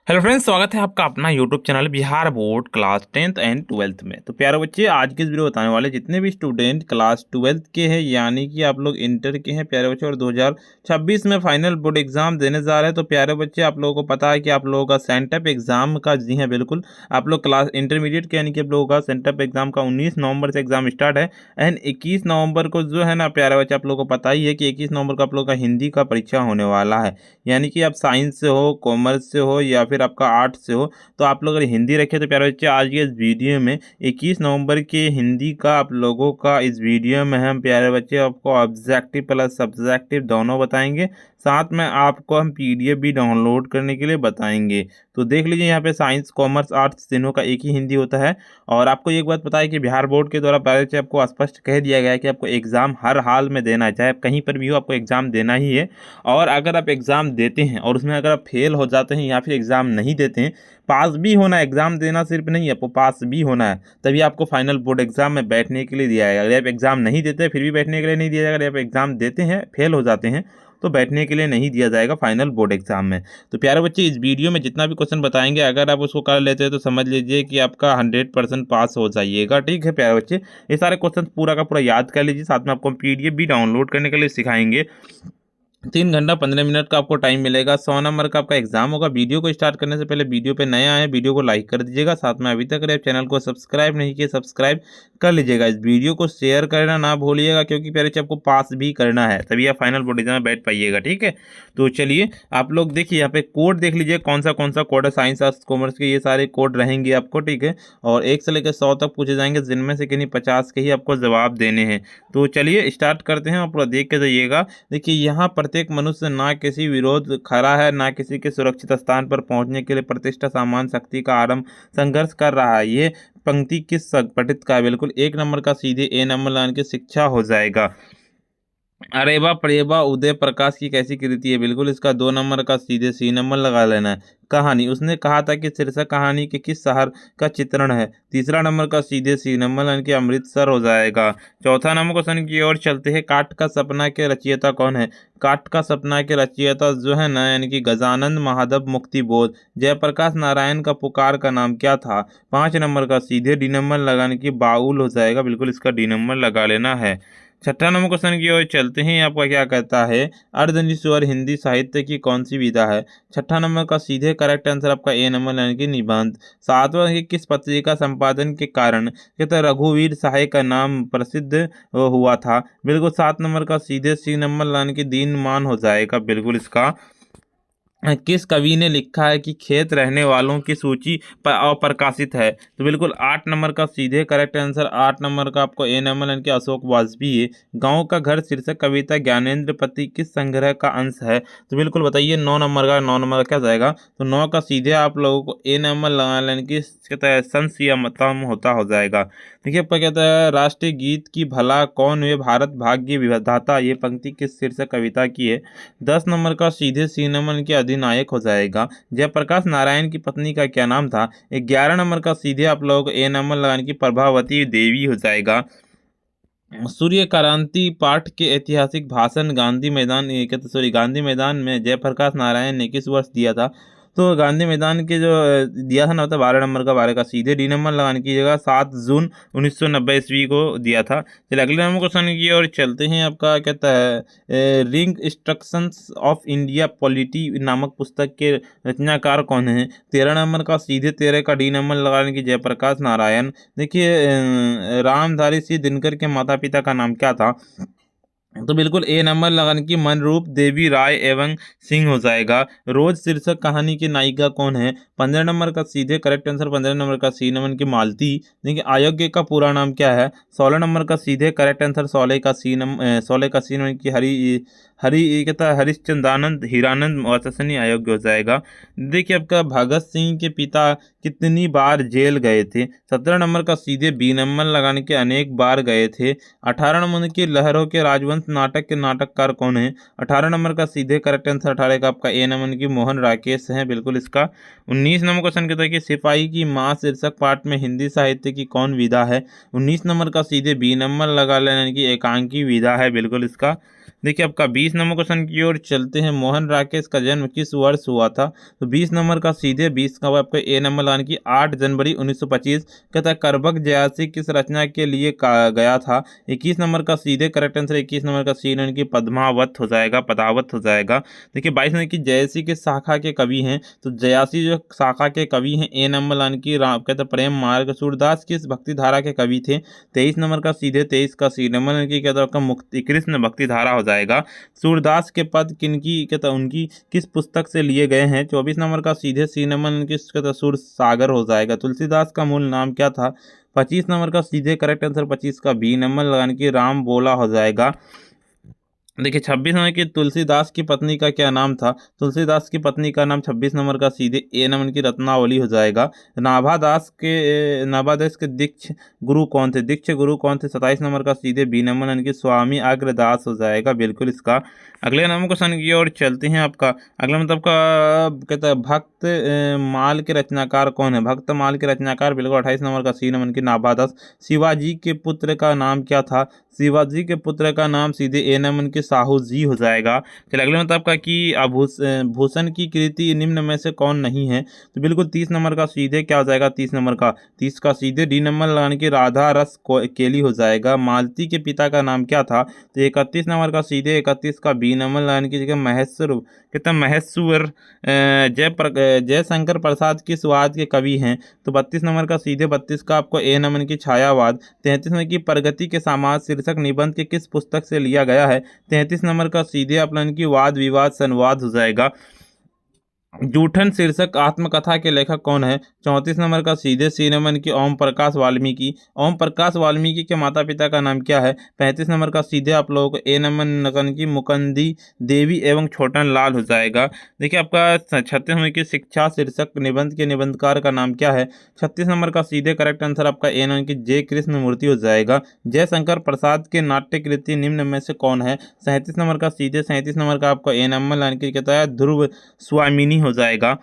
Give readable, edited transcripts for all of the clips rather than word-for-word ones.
Hello friends, स्वागत है आपका अपना YouTube channel Bihar board class 10th and 12th में। तो प्यारे बच्चे, आज की इस वीडियो बताने वाले जितने भी स्टूडेंट क्लास 12th के हैं, यानी कि आप लोग इंटर के हैं प्यारे बच्चे, और 2026 में फाइनल बोर्ड एग्जाम देने जा रहे हैं। तो प्यारे बच्चे, आप लोगों को पता है कि आप लोगों का सेंटअप एग्जाम का, जी हाँ बिल्कुल, आप लोग क्लास इंटरमीडिएट के, यानी कि आप लोगों का सेंटअप एग्जाम का 19 नवंबर से एग्जाम स्टार्ट है। एंड 21 नवंबर को जो है ना प्यारे बच्चे, आप लोगों को पता ही है कि 21 नवंबर को आप लोगों का हिंदी का परीक्षा होने वाला है। यानी कि आप साइंस से हो, कॉमर्स से हो, या फिर आपका आर्ट से हो, तो आप लोग अगर हिंदी रखें तो प्यारे बच्चे, आज के इस वीडियो में 21 नवंबर के हिंदी का आप लोगों का इस वीडियो में हम प्यारे बच्चे आपको ऑब्जेक्टिव प्लस सब्जेक्टिव दोनों बताएंगे। साथ में आपको हम पीडीएफ भी डाउनलोड करने के लिए बताएंगे। तो देख लीजिए, यहाँ पे साइंस कॉमर्स आर्ट्स तीनों का एक ही हिंदी होता है। और आपको एक बात पता है कि बिहार बोर्ड के द्वारा पहले से आपको स्पष्ट कह दिया गया है कि आपको एग्जाम हर हाल में देना है, चाहे आप कहीं पर भी हो, आपको एग्जाम देना ही है। और अगर आप एग्ज़ाम देते हैं और उसमें अगर आप फेल हो जाते हैं या फिर एग्ज़ाम नहीं देते हैं, पास भी होना है, एग्ज़ाम देना सिर्फ नहीं है, आपको पास भी होना है, तभी आपको फाइनल बोर्ड एग्जाम में बैठने के लिए दिया जाएगा। अगर आप एग्ज़ाम नहीं देते फिर भी बैठने के लिए नहीं दिया जाएगा। अगर आप एग्ज़ाम देते हैं, फेल हो जाते हैं, तो बैठने के लिए नहीं दिया जाएगा फाइनल बोर्ड एग्जाम में। तो प्यारे बच्चे, इस वीडियो में जितना भी क्वेश्चन बताएंगे, अगर आप उसको कर लेते हैं तो समझ लीजिए कि आपका 100% पास हो जाइएगा। ठीक है प्यारे बच्चे, ये सारे क्वेश्चन पूरा का पूरा याद कर लीजिए। साथ में आपको पीडीएफ भी डाउनलोड करने के लिए सिखाएंगे। 3 घंटा 15 मिनट का आपको टाइम मिलेगा। 100 नंबर का आपका एग्जाम होगा। वीडियो को स्टार्ट करने से पहले, वीडियो पे नए आए वीडियो को लाइक कर दीजिएगा। साथ में अभी तक अगर आप चैनल को सब्सक्राइब नहीं किए, सब्सक्राइब कर लीजिएगा। इस वीडियो को शेयर करना ना भूलिएगा, क्योंकि पहले से आपको पास भी करना है, तभी आप फाइनल बोर्ड एग्जाम में बैठ पाइएगा। ठीक है, तो चलिए आप लोग देखिए, यहाँ पे कोड देख लीजिए, कौन सा कोड है। साइंस आर्ट्स कॉमर्स के ये सारे कोड रहेंगे आपको। ठीक है, और 1 से लेकर 100 तक पूछे जाएंगे, जिनमें से किन्हीं 50 के ही आपको जवाब देने हैं। तो चलिए स्टार्ट करते हैं, आप पूरा देख के जाइएगा। देखिए, यहाँ प्रत्येक मनुष्य ना किसी विरोध खड़ा है, ना किसी के सुरक्षित स्थान पर पहुंचने के लिए प्रतिष्ठा सामान शक्ति का आरंभ संघर्ष कर रहा है। ये पंक्ति किस पठित का है? बिल्कुल 1 नंबर का सीधे ए नंबर लाइन की शिक्षा हो जाएगा। अरेबा परेबा उदय प्रकाश की कैसी कृति है? बिल्कुल इसका 2 नंबर का सीधे सी नंबर लगा लेना है। कहानी, उसने कहा था कि शीर्षक कहानी के किस शहर का चित्रण है? तीसरा नंबर का सीधे सी नंबर यानी कि अमृतसर हो जाएगा। चौथा नंबर क्वेश्चन की ओर चलते हैं। काट का सपना के रचयिता कौन है? काट का सपना के रचयिता जो है ना, यानी कि गजानंद महादेव मुक्ति बोध। जयप्रकाश नारायण का पुकार का नाम क्या था? 5 नंबर का सीधे डी नंबर लगाने की बाउल हो जाएगा। बिल्कुल इसका डी नंबर लगा लेना है। छठा नंबर क्वेश्चन की ओर चलते हैं। आपका क्या कहता है? अर्धनिस्वर हिंदी साहित्य की कौन सी विधा है? छठा नंबर का सीधे करेक्ट आंसर आपका ए नंबर यानी कि निबंध। सातवां है, किस पत्रिका संपादन के कारण कहते हैं रघुवीर सहाय का नाम प्रसिद्ध हुआ था? बिल्कुल 7 नंबर का सीधे सी नंबर यानी कि दीनमान हो जाएगा। बिल्कुल इसका किस कवि ने लिखा है कि खेत रहने वालों की सूची पर अप्रकाशित है? तो बिल्कुल 8 नंबर का सीधे करेक्ट आंसर, 8 नंबर का आपको ए नंबर यानी कि अशोक वाजपेयी है। गांव का घर शीर्षक कविता ज्ञानेंद्र पति किस संग्रह का अंश है? तो बिल्कुल बताइए 9 नंबर का, 9 नंबर का क्या जाएगा? तो 9 का सीधे आप लोगों को ए नंबर लगा लेने की कहता है संस या मतम होता हो जाएगा। देखिए आपका कहता है राष्ट्रीय गीत की भला कौन हुए भारत भाग्य विधाता? ये पंक्ति किस शीर्षक कविता की है? 10 नंबर का सीधे सी नंबर के अधिनायक हो जाएगा। जयप्रकाश नारायण की पत्नी का क्या नाम था? 11 नंबर का सीधे आप लोगों को ए नंबर लगाने की प्रभावती देवी हो जाएगा। सूर्य क्रांति पाठ के ऐतिहासिक भाषण गांधी मैदान गांधी मैदान में जयप्रकाश नारायण ने किस वर्ष दिया था? तो गांधी मैदान के जो दिया था ना, तो 12 नंबर का, 12 का सीधे डी नंबर लगाने की जगह 7 जून 1990 ईस्वी को दिया था। चलिए अगले नंबर क्वेश्चन की ओर चलते हैं। आपका कहता है ring instructions of India polity नामक पुस्तक के रचनाकार कौन है? 13 नंबर का सीधे 13 का डी नंबर लगाने की जयप्रकाश नारायण। देखिए रामधारी सिंह दिनकर के माता पिता का नाम क्या था? तो बिल्कुल ए नंबर लगाने की मनरूप देवी राय एवं सिंह हो जाएगा। रोज शीर्षक कहानी की नायिका कौन है? 15 नंबर का सीधे करेक्ट आंसर, 15 नंबर का सी नंबर की मालती। देखिए अयोग्य का पूरा नाम क्या है? 16 नंबर का सीधे करेक्ट आंसर, 16 का सी नंबर की हरी हरी ये कहता है हरिश्चंदानंद हीरानंद वासनी अयोग्य हो जाएगा। देखिए आपका भगत सिंह के पिता कितनी बार जेल गए थे? 17 नंबर का सीधे बी नंबर लगाने के अनेक बार गए थे। 18 नंबर की लहरों के राजवंश नाटक के नाटककार कौन है? 18 नंबर का सीधे करेक्ट आंसर, 18 का आपका ए नंबर की मोहन राकेश है। बिल्कुल इसका 19 नंबर क्वेश्चन कहता है कि सिपाही की माँ शीर्षक पाठ में हिंदी साहित्य की कौन विधा है? 19 नंबर का सीधे बी नंबर लगा लेने की एकांकी विधा है। बिल्कुल इसका देखिए आपका 20 नंबर क्वेश्चन की ओर चलते हैं। मोहन राकेश का जन्म किस वर्ष हुआ था? तो 20 नंबर का सीधे 20 का आपका ए नंबर लाने की 8 जनवरी 1925। कहता है करबक जयासी किस रचना के लिए कहा गया था? 21 नंबर का सीधे करेक्ट आंसर 21 नंबर का सी यानी कि पद्मावत हो जाएगा, पदावत हो जाएगा। देखिए 22 नंबर की जयसी किस शाखा के कवि हैं? तो जयासी जो शाखा के कवि हैं ए नंबर लाने की राम कहता है प्रेम मार्ग। सूरदास किस भक्ति धारा के कवि थे? 23 नंबर का सीधे 23 का सी नंबर यानी कि कहता है आपका मुक्ति कृष्ण भक्ति धारा हो जाएगा। सूरदास के पद किनकी कहता उनकी किस पुस्तक से लिए गए हैं? 24 नंबर का सीधे सी नंबर किस कहता सूर सागर हो जाएगा। तुलसीदास का मूल नाम क्या था? 25 नंबर का सीधे करेक्ट आंसर 25 का बी नंबर लगाने की राम बोला हो जाएगा। देखिए 26 नंबर की तुलसीदास की पत्नी का क्या नाम था? तुलसीदास की पत्नी का नाम 26 नंबर का सीधे ए नंबर की रत्नावली हो जाएगा। नाभादास के दीक्ष गुरु कौन थे? दीक्ष गुरु कौन थे? 27 नंबर का सीधे बी नंबर यानी कि स्वामी अग्रदास हो जाएगा बिल्कुल इसका। अगले नंबर क्वेश्चन की ओर चलते हैं। आपका अगला मतलब का कहता है भक्त माल के रचनाकार कौन है? भक्त माल के रचनाकार बिल्कुल 28 नंबर का सी नंबर की नाभादास। शिवाजी के पुत्र का नाम क्या था? शिवाजी के पुत्र का नाम सीधे ए नमन के साहू जी हो जाएगा। चलिए अगले मतलब आपका कि भूषण की कृति निम्न में से कौन नहीं है? तो बिल्कुल 30 नंबर का सीधे क्या हो जाएगा? 30 नंबर का 30 का सीधे डी नंबर लगाने की राधा रस केली हो जाएगा। मालती के पिता का नाम क्या था? तो 31 नंबर का सीधे 31 का बी नंबर लगाने की जगह महेश्वर कितना महेश्वर जयशंकर प्रसाद किस वाद के कवि हैं? तो 32 नंबर का सीधे 32 का आपको ए नंबर की छायावाद। 33 नंबर की प्रगति के समाज शीर्षक निबंध के किस पुस्तक से लिया गया है? 33 नंबर का सीधे अपना की वाद विवाद संवाद हो जाएगा। जूठन शीर्षक आत्मकथा के लेखक कौन है? 34 नंबर का सीधे सी नंबर की ओम प्रकाश वाल्मीकि। ओम प्रकाश वाल्मीकि के माता पिता का नाम क्या है? 35 नंबर का सीधे आप लोगों को ए नंबर नगन की मुकंदी देवी एवं छोटन लाल हो जाएगा। देखिए आपका 36 नंबर की शिक्षा शीर्षक निबंध के निबंधकार का नाम क्या है? 36 नंबर का सीधे करेक्ट आंसर आपका ए नंबर की जय कृष्ण मूर्ति हो जाएगा। जयशंकर प्रसाद के नाट्य कृति निम्न में से कौन है? 37 नंबर का सीधे 37 नंबर का आपका ए नंबर लाइन की कहता है ध्रुव स्वामिनी हो जाएगा।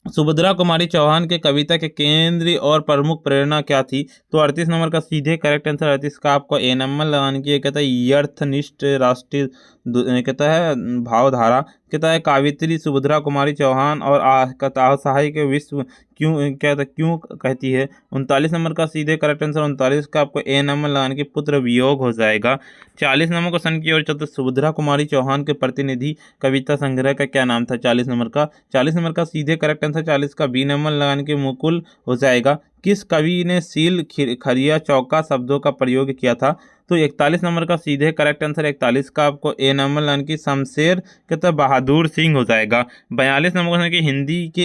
सुभद्रा कुमारी चौहान के कविता के केंद्रीय और प्रमुख प्रेरणा क्या थी? तो 38 नंबर का सीधे करेक्ट आंसर 38 का आपको ए नंबर लगाने की कहता है यर्थनिष्ठ राष्ट्रीय कहता है भावधारा। कहता है कावित्री सुभद्रा कुमारी चौहान और सहाय के विश्व क्यों कहता क्यों कहती है? 39 नंबर का सीधे करेक्ट आंसर 39 का आपको ए नंबर लगाने की पुत्र वियोग हो जाएगा। 40 नंबर क्वेश्चन की ओर चलते सुभद्रा कुमारी चौहान के प्रतिनिधि कविता संग्रह का क्या नाम था? 40 नंबर का 40 नंबर का सीधे करेक्ट आंसर 40 का बी नंबर लगाने के मुकुल हो जाएगा। किस कवि ने सील खरिया चौका शब्दों का प्रयोग किया था? तो 41 नंबर का सीधे करेक्ट आंसर 41 का आपको ए नंबर लाइन की शमशेर कहता है बहादुर सिंह हो जाएगा। 42 नंबर क्वेश्चन की हिंदी के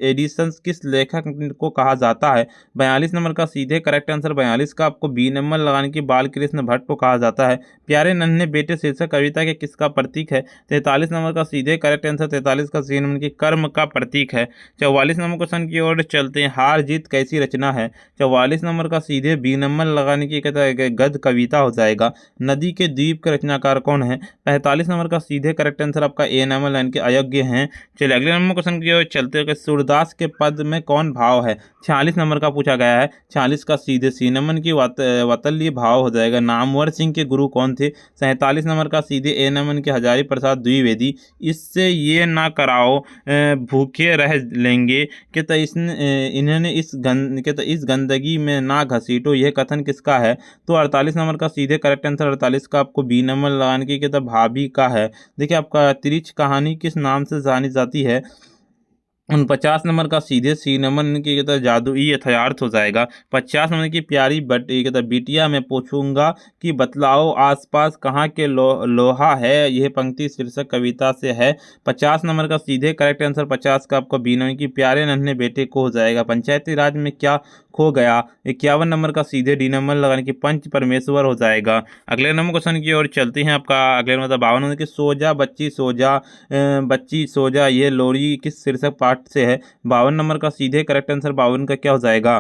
एडिशन किस लेखक को कहा जाता है? 42 नंबर का सीधे करेक्ट आंसर 42 का आपको बी नंबर लगाने की बाल कृष्ण भट्ट को कहा जाता है। प्यारे नन्हे बेटे शीर्षक कविता के किसका प्रतीक है? 43 नंबर का सीधे करेक्ट आंसर 43 का सी नंबर की कर्म का प्रतीक है। 44 नंबर क्वेश्चन की ओर चलते हैं। हार जीत कैसी रचना है? 44 नंबर का सीधे बी नंबर लगाने की कहता है गद्य कविता हो जाएगा। नदी के द्वीप के रचनाकार कौन है? 45 नंबर का सीधे करेक्ट आंसर आपका ए नंबर लाइन के अयोग्य हैं। चलिए अगले नंबर क्वेश्चन की ओर चलते हैं। सूरदास के पद में कौन भाव है? 46 नंबर का पूछा गया है। 46 का सीधे सी नंबर की वात्सल्य भाव हो जाएगा। नामवर सिंह के गुरु कौन थे? 47 नंबर का सीधे ए नंबर के हजारी प्रसाद द्विवेदी। इससे ये ना कराओ भूखे रह लेंगे कहता इन्होंने इस गंदगी में ना घसीटो, यह कथन किसका है? तो 48 नंबर का सीधे करेक्ट आंसर 48 का आपको बी नंबर लगाने की कहता भाभी का है। देखिए आपका तिरछ कहानी किस नाम से जानी जाती है? 49 नंबर का सीधे सी नंबर की कहता जादुई यथार्थ हो जाएगा। 50 नंबर की प्यारी कहता बिटिया मैं पूछूंगा कि बतलाओ आसपास कहाँ के लोहा है, यह पंक्ति शीर्षक कविता से है। 50 नंबर का सीधे करेक्ट आंसर 50 का आपको बी नंबर की प्यारे नन्हे बेटे को हो जाएगा। पंचायती राज में क्या खो गया? 51 नंबर का सीधे डी नंबर लगाने की पंच परमेश्वर हो जाएगा। अगले नंबर क्वेश्चन की ओर चलते हैं। आपका अगले मतलब 52 नंबर की सोजा बच्ची सोजा ये लोरी किस शीर्षक पाठ से है? 52 नंबर का सीधे करेक्ट आंसर 52 का क्या हो जाएगा?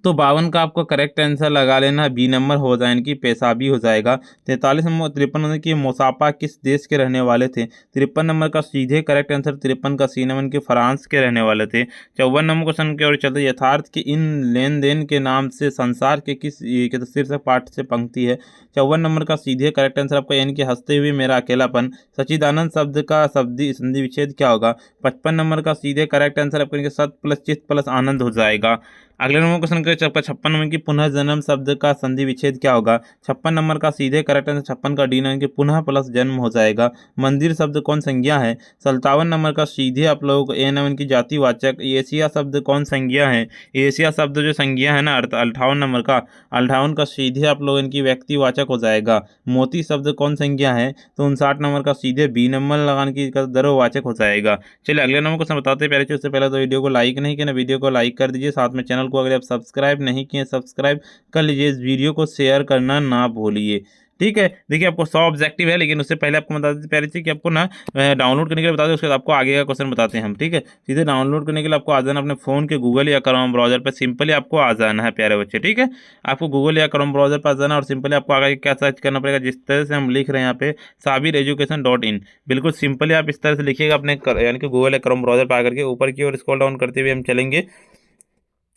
तो 52 का आपको करेक्ट आंसर लगा लेना, बी नंबर हो जाए इनकी पेशाबी हो जाएगा। 43 नंबर 53 नंबर की मोसापा किस देश के रहने वाले थे? 53 नंबर का सीधे करेक्ट आंसर 53 का सी नंबर के फ्रांस के रहने वाले थे। 54 नंबर क्वेश्चन की ओर चलते, यथार्थ के इन लेन देन के नाम से संसार के किस के शीर्षक पाठ से पंक्ति है? 54 नंबर का सीधे करेक्ट आंसर आपका यानी कि हंसते हुए मेरा अकेलापन। सच्चिदानंद शब्द का शब्दी संधि विच्छेद क्या होगा? 55 नंबर का सीधे करेक्ट आंसर आपका सत प्लस चित प्लस आनंद हो जाएगा। अगले नंबर क्वेश्चन के आपका 56 नंबर की पुनः जन्म शब्द का संधि विच्छेद क्या होगा? 56 नंबर का सीधे करेक्ट आंसर 56 का डी नंबर की पुनः प्लस जन्म हो जाएगा। मंदिर शब्द कौन संज्ञा है? 57 नंबर का सीधे आप लोगों को ए नंबर की जातिवाचक। एशिया शब्द कौन संज्ञा है? एशिया शब्द जो संज्ञा है ना 58 नंबर का, 58 का सीधे आप लोग इनकी व्यक्तिवाचक हो जाएगा। मोती शब्द कौन संज्ञा है? तो 59 नंबर का सीधे बी नंबर लगाने की दरोवाचक हो जाएगा। चलिए अगले नंबर क्वेश्चन बताते हैं। पहले उससे पहले तो वीडियो को लाइक नहीं किया ना, वीडियो को लाइक कर दीजिए, साथ में चैनल को अगर आप सब्सक्राइब नहीं किए सब्सक्राइब कर लीजिए, इस वीडियो को शेयर करना ना भूलिए। ठीक है, देखिए आपको 100 ऑब्जेक्टिव है, लेकिन उससे पहले आपको बता देते पहले चीज कि आपको ना डाउनलोड करने के लिए बता दें, उसके बाद आपको आगे का क्वेश्चन बताते हैं हम। ठीक है, सीधे डाउनलोड करने के लिए आपको आ जाना अपने फोन के गूगल या क्रोम ब्राउजर पर, सिंपली आपको आ जाना है प्यारे बच्चे। ठीक है, आपको गूगल या क्रोम ब्राउजर पर आ जाना और सिंपली आपको आगे क्या सर्च करना पड़ेगा, जिस तरह से हम लिख रहे हैं यहाँ पे sabireducation.in, बिल्कुल सिंपली आप इस तरह से लिखिएगा अपने यानी कि गूगल या क्रोम ब्राउजर पर आकर के ऊपर की ओर स्क्रॉल डाउन करते हुए हम चलेंगे।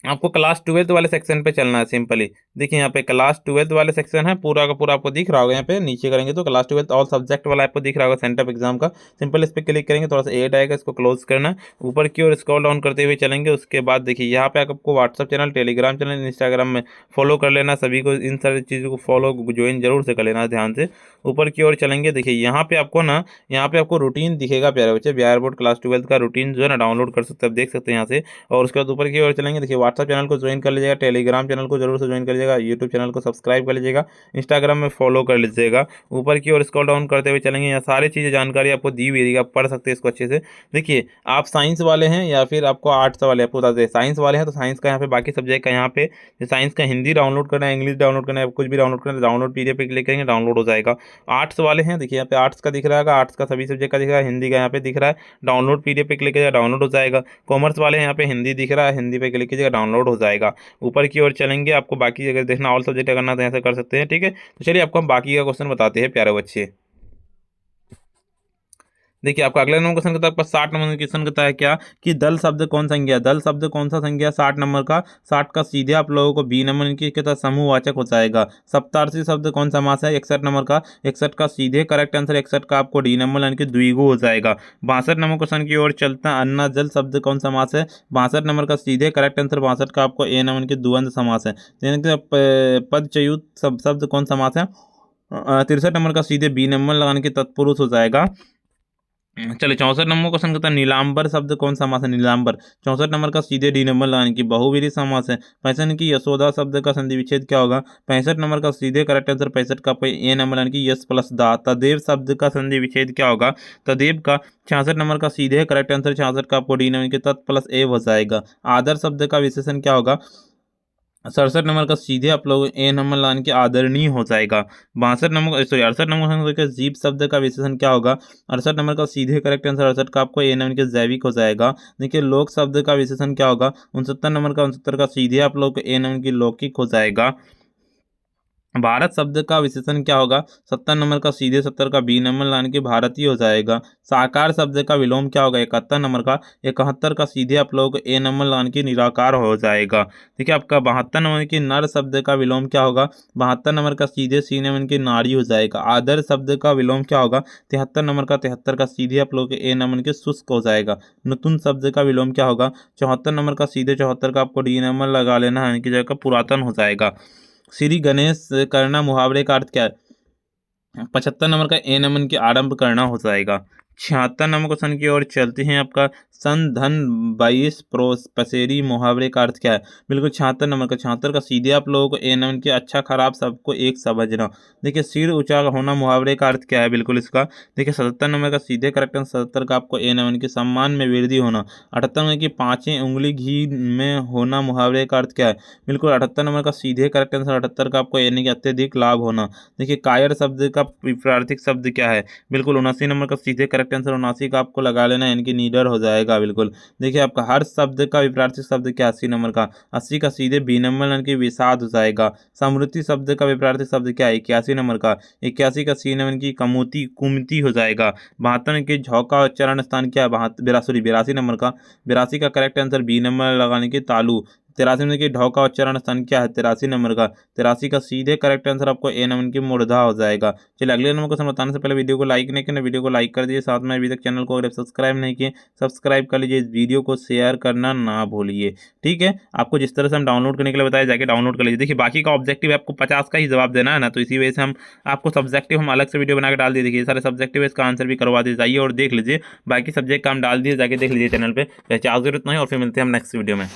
आपको क्लास 12 वाले सेक्शन पे चलना है सिंपली। देखिए यहाँ पे क्लास 12 वाले सेक्शन है, पूरा का पूरा आपको दिख रहा होगा। यहाँ पे नीचे करेंगे तो क्लास 12 ऑल सब्जेक्ट वाला आपको दिख रहा होगा सेंटर ऑफ एग्जाम का। सिंपल इस पर क्लिक करेंगे, थोड़ा सा एड आएगा, इसको क्लोज करना है। ऊपर की ओर स्क्रॉल डाउन करते हुए चलेंगे। उसके बाद देखिए यहाँ पे आपको WhatsApp channel, Telegram channel, Instagram में फॉलो कर लेना। सभी को इन सारी चीज़ों को फॉलो ज्वाइन जरूर से कर लेना ध्यान से। ऊपर की ओर चलेंगे, देखिए यहाँ पे आपको ना, यहाँ पे आपको रूटीन दिखेगा प्यारे बच्चे, बिहार बोर्ड क्लास 12 का रूटीन जो है ना डाउनलोड कर सकते हैं, आप देख सकते हैं यहाँ से। और उसके बाद ऊपर की ओर चलेंगे, देखिए व्हाट्सअप चैनल को ज्वाइन कर लीजिएगा, टेलीग्राम चैनल को जरूर से ज्वाइन कर लीजिएगा, यूट्यूब चैनल को सब्सक्राइब कर लीजिएगा, इंस्टाग्राम में फॉलो कर लीजिएगा। ऊपर की ओर स्क्रॉल डाउन करते हुए चलेंगे, यहाँ सारी चीज़ें जानकारी आपको दी हुई है, आप पढ़ सकते हैं इसको अच्छे से। देखिए आप साइंस वाले हैं या फिर आपको आर्ट्स वाले, आपको बता दें साइंस वाले हैं तो साइंस का यहाँ पे बाकी सब्जेक्ट का यहाँ पे साइंस का हिंदी डाउनलोड करना है, इंग्लिश डाउनलोड करना है, कुछ भी डाउनलोड करना है, डाउनलोड पीडीएफ पे क्लिक करेंगे डाउनलोड हो जाएगा। आर्ट्स वाले हैं, देखिए यहाँ पे आर्ट्स का दिख रहा है, आर्ट्स का सभी सब्जेक्ट का दिख रहा है, हिंदी का यहाँ पे दिख रहा है, डाउनलोड पीडीएफ पे क्लिक कीजिएगा डाउनलोड हो जाएगा। कॉमर्स वाले हैं, यहाँ पे हिंदी दिख रहा है, हिंदी पे क्लिक कीजिएगा डाउनलोड हो जाएगा। ऊपर की ओर चलेंगे, आपको बाकी अगर देखना ऑल सब्जेक्ट करना तो ऐसे कर सकते हैं। ठीक है, तो चलिए आपको हम बाकी का क्वेश्चन बताते हैं प्यारे बच्चे। देखिए आपका अगला नंबर क्वेश्चन कहता है आपका 60 नंबर क्वेश्चन कहता है क्या कि दल शब्द कौन संज्ञा, दल शब्द कौन सा संज्ञा 60 नंबर का, 60 का सीधे आप लोगों को बी नंबर की कहता है समूहवाचक हो जाएगा। सप्तार्थी शब्द कौन सा समास है 61 नंबर का, 61 का सीधे करेक्ट आंसर 61 का आपको डी नंबर यानी कि द्विगु हो जाएगा। 62 नंबर क्वेश्चन की ओर चलता है, अन्ना जल शब्द कौन समास है, 62 नंबर का सीधे करेक्ट आंसर 62 का आपको ए नंबर की द्वंद्व समास है। यानी कि पदच्युत शब्द कौन समास है, 63 नंबर का सीधे बी नंबर लगाने के तत्पुरुष हो जाएगा। चलिए 64 नंबर क्वेश्चन कहता है नीलांबर शब्द कौन समास है, नीलांबर 64 नंबर का सीधे डी नंबर लगाने की बहुवीरी समास है। 65 की यशोदा शब्द का संधि विच्छेद क्या होगा, 65 नंबर का सीधे करेक्ट आंसर 65 का ए नंबर यानी कि यश प्लस दा। तदेव शब्द का संधि विच्छेद क्या होगा, तदेव का 66 नंबर का सीधे करेक्ट आंसर 66 का आपको डी नंबर के तत् प्लस ए हो जाएगा। आदर शब्द का विशेषण क्या होगा, 67 नंबर का सीधे आप लोग ए नंबर लान के आदरणीय हो जाएगा। 62 नंबर सॉरी 68 नंबर का जीव शब्द का विशेषण क्या होगा, 68 नंबर का सीधे करेक्ट आंसर 68 का आपको ए नंबर के जैविक हो जाएगा। देखिए लोक शब्द का विशेषण क्या होगा, 69 नंबर का 69 का सीधे आप लोग को ए नंबर की लौकिक हो जाएगा। भारत शब्द का विशेषण क्या होगा, 70 नंबर का सीधे 70 का बी नंबर लाने के भारतीय हो जाएगा। साकार शब्द का विलोम क्या होगा, 71 नंबर का 71 का सीधे आप लोगों को ए नंबर लाने की निराकार हो जाएगा। देखिए आपका 72 नंबर की नर शब्द का विलोम क्या होगा, 72 नंबर का सीधे सी नंबर की नारी हो जाएगा। आदर शब्द का विलोम क्या होगा, 73 नंबर का 73 का सीधे आप लोगों के ए नंबर के शुष्क हो जाएगा। नतुन शब्द का विलोम क्या होगा, 74 नंबर का सीधे 74 का आपको डी नंबर लगा लेना है, इनकी जगह पुरातन हो जाएगा। श्री गणेश करना मुहावरे का अर्थ क्या है, 75 नंबर का ए नमन के आरंभ करना हो जाएगा। 76 नंबर क्वेश्चन की ओर चलते हैं, आपका सन धन 22 प्रोस पसेरी मुहावरे का अर्थ क्या है, बिल्कुल 76 नंबर का 76 का सीधे आप लोगों को ए नमन के अच्छा खराब सबको एक समझना। देखिए सिर ऊंचा होना मुहावरे का अर्थ क्या है, बिल्कुल इसका देखिए 77 नंबर का सीधे करेक्ट आंसर 77 का आपको ए नमन के सम्मान में वृद्धि होना। 78 नंबर की पांचें उंगली घी में होना मुहावरे का अर्थ क्या है, बिल्कुल 78 नंबर का सीधे करेक्ट आंसर 78 का आपको यानी कि अत्यधिक लाभ होना। देखिए कायर शब्द का प्रार्थिक शब्द क्या है, बिल्कुल 79 नंबर का सीधे करेक्ट आंसर 79 का आपको लगा लेना, यानी कि नीडर हो जाएगा बिल्कुल। देखिए आपका हर शब्द का विपरीत शब्द क्या 80 नंबर का, 80 का सीधे बी नंबर यानी कि विषाद हो जाएगा। समृद्धि शब्द का विपरीत शब्द क्या 81 नंबर का, 81 का सी नंबर की कमूती कुमती हो जाएगा। 72 के झोंका उच्चारण स्थान क्या 82 नंबर का, 82 का करेक्ट आंसर बी नंबर लगाने के तालु। 83 नंबर की ढौका उच्चारण स्थान क्या है 83 नंबर का, 83 का सीधे करेक्ट आंसर आपको ए नंबर की मुर्धा हो जाएगा। चलिए अगले नंबर को बताने से पहले वीडियो को लाइक नहीं करना, वीडियो को लाइक कर दीजिए, साथ में अभी तक चैनल को अगर सब्सक्राइब नहीं किए सब्सक्राइब कर लीजिए, इस वीडियो को शेयर करना ना भूलिए। ठीक है, आपको जिस तरह से हम डाउनलोड करने के लिए बताया जाके डाउनलोड कर लीजिए। देखिए बाकी का ऑब्जेक्टिव आपको 50 का ही जवाब देना है ना, तो इसी वजह से हम आपको सब्जेक्टिव हम अलग से वीडियो बना के डाल दिए। देखिए ये सारे सब्जेक्टिव है, इसका आंसर भी करवा दिए जाइए और देख लीजिए। बाकी सब्जेक्ट का हम डाल दिए, जाके देख लीजिए चैनल पे। चार्ज जरूरत नहीं, और फिर मिलते हैं हम नेक्स्ट वीडियो में।